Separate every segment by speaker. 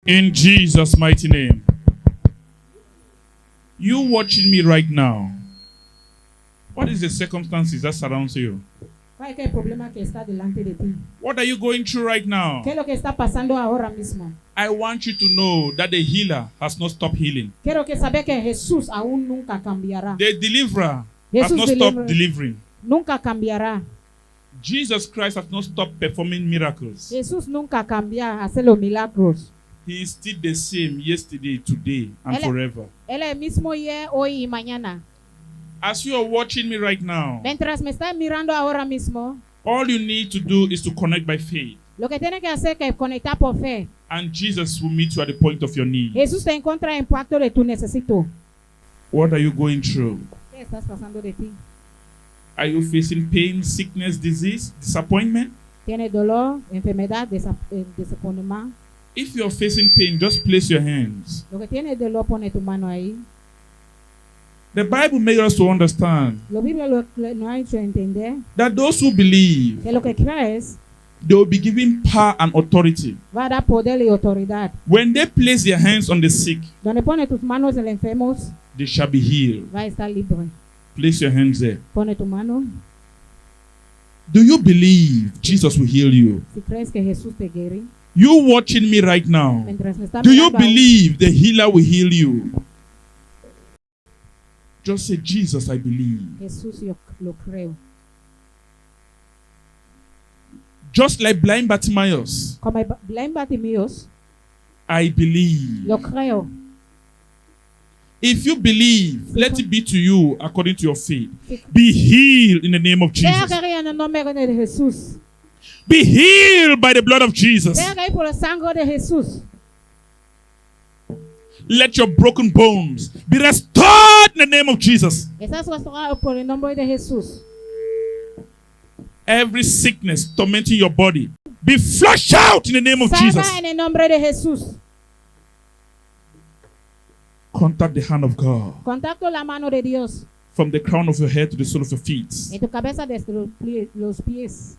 Speaker 1: In Jesus' mighty name. You watching me right now. What is the circumstances that surrounds you?
Speaker 2: ¿Cuál es el problema que está delante de ti?
Speaker 1: What are you going through right now?
Speaker 2: ¿Qué es lo que está pasando ahora mismo?
Speaker 1: I want you to know that the healer has not stopped healing.
Speaker 2: Quiero que saber que Jesús aún nunca cambiará.
Speaker 1: The deliverer has
Speaker 2: Jesús
Speaker 1: not stopped delivering.
Speaker 2: Nunca cambiará.
Speaker 1: Jesus Christ has not stopped performing miracles.
Speaker 2: Jesús nunca cambia hacer los milagros.
Speaker 1: He is still the same yesterday, today, and forever.
Speaker 2: Él es el mismo ayer, hoy y mañana.
Speaker 1: As you are watching me right now,
Speaker 2: Mientras me estás mirando ahora mismo,
Speaker 1: all you need to do is to connect by faith.
Speaker 2: lo que tienes que hacer es conectar por fe.
Speaker 1: And Jesus will meet you at the point of your need.
Speaker 2: Jesús te encuentra en pacto de tu necesito.
Speaker 1: What are you going through?
Speaker 2: ¿Qué estás pasando de ti?
Speaker 1: Are you facing pain, sickness, disease, disappointment?
Speaker 2: ¿Tienes dolor, enfermedad, desappointment?
Speaker 1: If you're facing pain, just place your hands.
Speaker 2: Lo que tienes dolor, pone tu mano ahí.
Speaker 1: The Bible makes us to understand
Speaker 2: La Biblia nos ha hecho entender
Speaker 1: that those who believe,
Speaker 2: que lo que crees
Speaker 1: they will be given power and authority.
Speaker 2: va a dar poder y autoridad.
Speaker 1: When they place their hands on the sick,
Speaker 2: Donde pone tus manos en los enfermos,
Speaker 1: they shall be healed.
Speaker 2: va a estar libre.
Speaker 1: Place your hands there.
Speaker 2: Pone tu mano.
Speaker 1: Do you believe Jesus will heal you?
Speaker 2: Si crees que Jesús te quiere,
Speaker 1: You watching me right now.
Speaker 2: mientras me está
Speaker 1: Do you
Speaker 2: mirando,
Speaker 1: believe the healer will heal you? Just say, Jesus, I believe.
Speaker 2: Jesús, yo lo creo.
Speaker 1: Just like blind Bartimaeus,
Speaker 2: Como el blind Bartimaeus,
Speaker 1: I believe.
Speaker 2: lo creo.
Speaker 1: If you believe, let it be to you according to your faith. Be healed in the name of
Speaker 2: Sea
Speaker 1: Jesus.
Speaker 2: guéri en el nombre de Jesús.
Speaker 1: Be healed by the blood of Jesus.
Speaker 2: Sea guéri por la sangre de Jesús.
Speaker 1: Let your broken bones be restored in the name of Jesus.
Speaker 2: Estás restaurado por el nombre de Jesús.
Speaker 1: Every sickness tormenting your body be flushed out in the name of Jesus.
Speaker 2: Salga en el nombre de Jesús.
Speaker 1: Contact the hand of God
Speaker 2: Contacto la mano de Dios
Speaker 1: from the crown of your head to the sole of your feet.
Speaker 2: en tu cabeza desde los pies.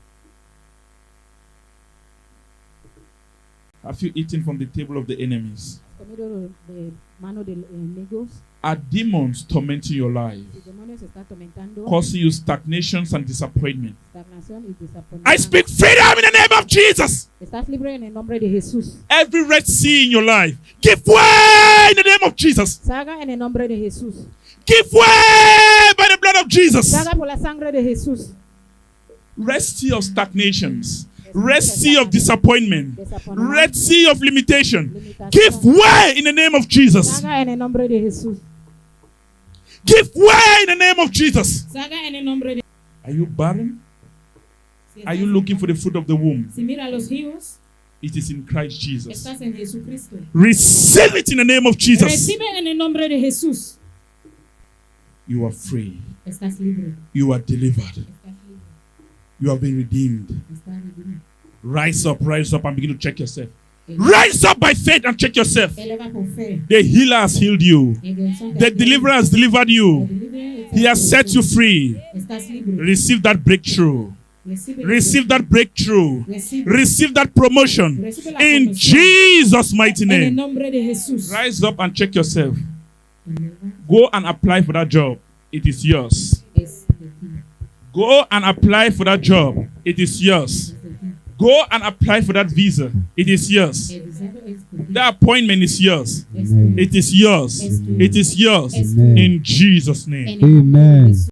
Speaker 1: Have you eaten from the table of the enemies?
Speaker 2: Comido de mano de enemigos.
Speaker 1: Are demons tormenting your life,
Speaker 2: Los demonios están atormentando.
Speaker 1: causing you stagnations and disappointment?
Speaker 2: Estagnación y desapontamiento.
Speaker 1: I speak freedom in the name of Jesus.
Speaker 2: Estás libre en el nombre de Jesús.
Speaker 1: Every Red Sea in your life, give way in the name of Jesus.
Speaker 2: Salga en el nombre de Jesús.
Speaker 1: Give way by the blood of Jesus.
Speaker 2: Salga por la sangre de Jesús.
Speaker 1: Red Sea of stagnations, Red Sea of disappointment, Red Sea of limitation, give way in the name of Jesus.
Speaker 2: Salga en el nombre de Jesús.
Speaker 1: Give way in the name of Jesus.
Speaker 2: Salga en el nombre de
Speaker 1: Are you barren? Are you looking for the fruit of the womb?
Speaker 2: Si mira los hijos,
Speaker 1: It is in Christ Jesus.
Speaker 2: estás en Jesucristo.
Speaker 1: Receive it in the name of Jesus.
Speaker 2: Recibe en el nombre de Jesús.
Speaker 1: You are free.
Speaker 2: Estás libre.
Speaker 1: You are delivered.
Speaker 2: Estás libre.
Speaker 1: You have been redeemed.
Speaker 2: Estás libre.
Speaker 1: Rise up and begin to check yourself. Rise up by faith and check yourself.
Speaker 2: Eleva con fe.
Speaker 1: The healer has healed you. The deliverer has delivered you. He has set you free.
Speaker 2: Estás libre.
Speaker 1: Receive that breakthrough. Receive that breakthrough. Receive that promotion. In Jesus' mighty
Speaker 2: En el
Speaker 1: name.
Speaker 2: nombre de Jesús.
Speaker 1: Rise up and check yourself. Go and apply for that job. It is yours.
Speaker 2: Es de ti.
Speaker 1: Go and apply for that job. It is yours. Go and apply for that visa. It is yours.
Speaker 2: El deseo es de ti.
Speaker 1: That appointment is yours.
Speaker 2: Es tuyo.
Speaker 1: It is yours. It is yours.
Speaker 2: Amen.
Speaker 1: In Jesus' name.
Speaker 2: En el nombre de
Speaker 3: Amen.
Speaker 2: Jesús.